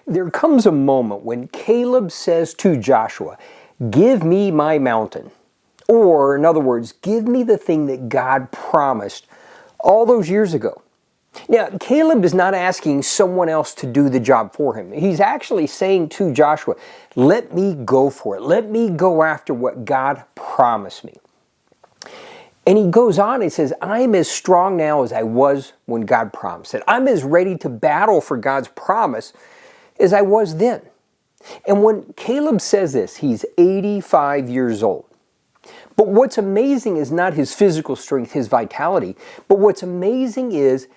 There comes a moment when Caleb says to Joshua, "Give me my mountain." Or, in other words, give me the thing that God promised all those years ago. Now, Caleb is not asking someone else to do the job for him. He's actually saying to Joshua, let me go for it. Let me go after what God promised me. And he goes on and says, I'm as strong now as I was when God promised it. I'm as ready to battle for God's promise as I was then. And when Caleb says this, he's 85 years old. But what's amazing is not his physical strength, his vitality, but what's amazing is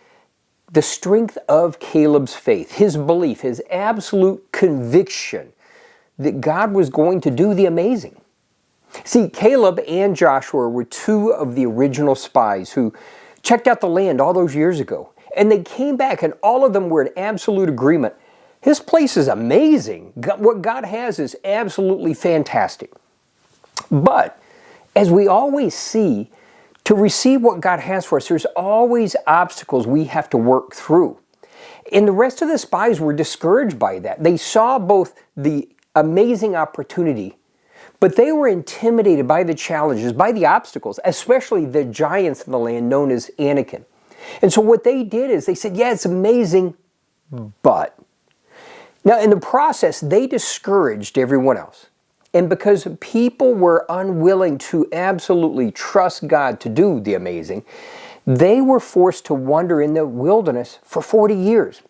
the strength of Caleb's faith, his belief, his absolute conviction that God was going to do the amazing. See, Caleb and Joshua were two of the original spies who checked out the land all those years ago. And they came back and all of them were in absolute agreement. This place is amazing. What God has is absolutely fantastic. But as we always see, to receive what God has for us, there's always obstacles we have to work through. And the rest of the spies were discouraged by that. They saw both the amazing opportunity, but they were intimidated by the challenges, by the obstacles, especially the giants in the land known as Anakim. And so what they did is they said, yeah, it's amazing, but. Now in the process, they discouraged everyone else. And because people were unwilling to absolutely trust God to do the amazing, they were forced to wander in the wilderness for 40 years.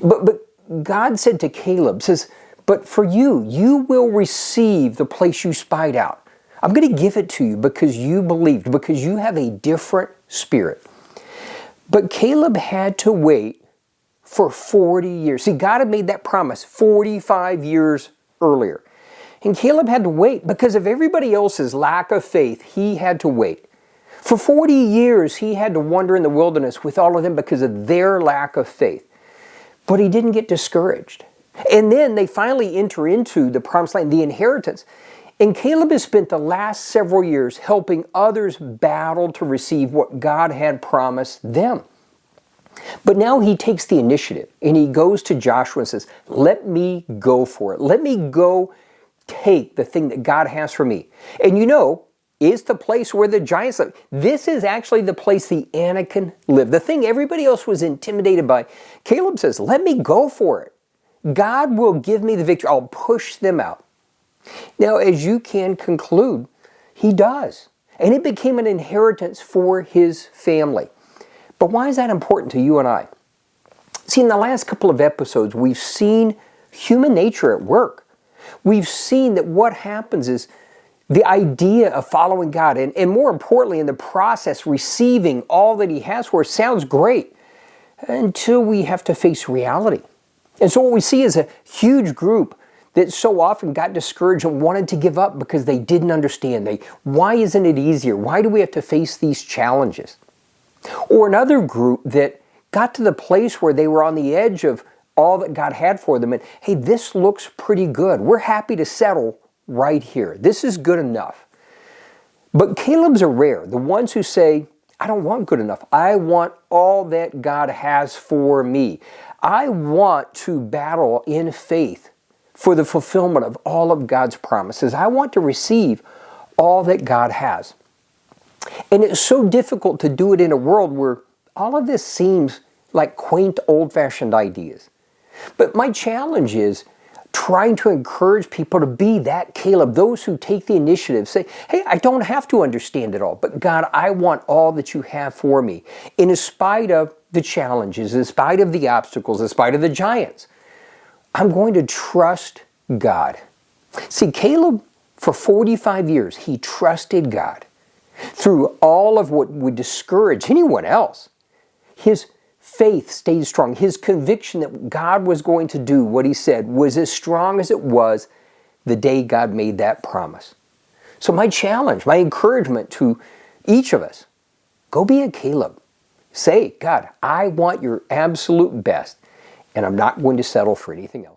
But God said to Caleb, says, but for you will receive the place you spied out. I'm going to give it to you because you believed, because you have a different spirit. But Caleb had to wait for 40 years. See, God had made that promise 45 years earlier. And Caleb had to wait because of everybody else's lack of faith. He had to wait. For 40 years, he had to wander in the wilderness with all of them because of their lack of faith. But he didn't get discouraged. And then they finally enter into the promised land, the inheritance. And Caleb has spent the last several years helping others battle to receive what God had promised them. But now he takes the initiative and he goes to Joshua and says, let me go for it. Let me go take the thing that God has for me. And you know, it's the place where the giants live. This is actually the place the Anakim lived. The thing everybody else was intimidated by. Caleb says, let me go for it. God will give me the victory. I'll push them out. Now, as you can conclude, he does. And it became an inheritance for his family. But why is that important to you and I? See, in the last couple of episodes, we've seen human nature at work. We've seen that what happens is the idea of following God, and more importantly, in the process, receiving all that he has for us sounds great until we have to face reality. And so what we see is a huge group that so often got discouraged and wanted to give up because they didn't understand. Why isn't it easier? Why do we have to face these challenges? Or another group that got to the place where they were on the edge of all that God had for them and, hey, this looks pretty good. We're happy to settle right here. This is good enough. But Caleb's are rare. The ones who say, I don't want good enough. I want all that God has for me. I want to battle in faith for the fulfillment of all of God's promises. I want to receive all that God has. And it's so difficult to do it in a world where all of this seems like quaint, old-fashioned ideas. But my challenge is trying to encourage people to be that Caleb, those who take the initiative, say, hey, I don't have to understand it all, but God, I want all that you have for me. In spite of the challenges, in spite of the obstacles, in spite of the giants, I'm going to trust God. See, Caleb, for 45 years, he trusted God. Through all of what would discourage anyone else, his faith stayed strong. His conviction that God was going to do what he said was as strong as it was the day God made that promise. So my challenge, my encouragement to each of us, go be a Caleb. Say, God, I want your absolute best, and I'm not going to settle for anything else.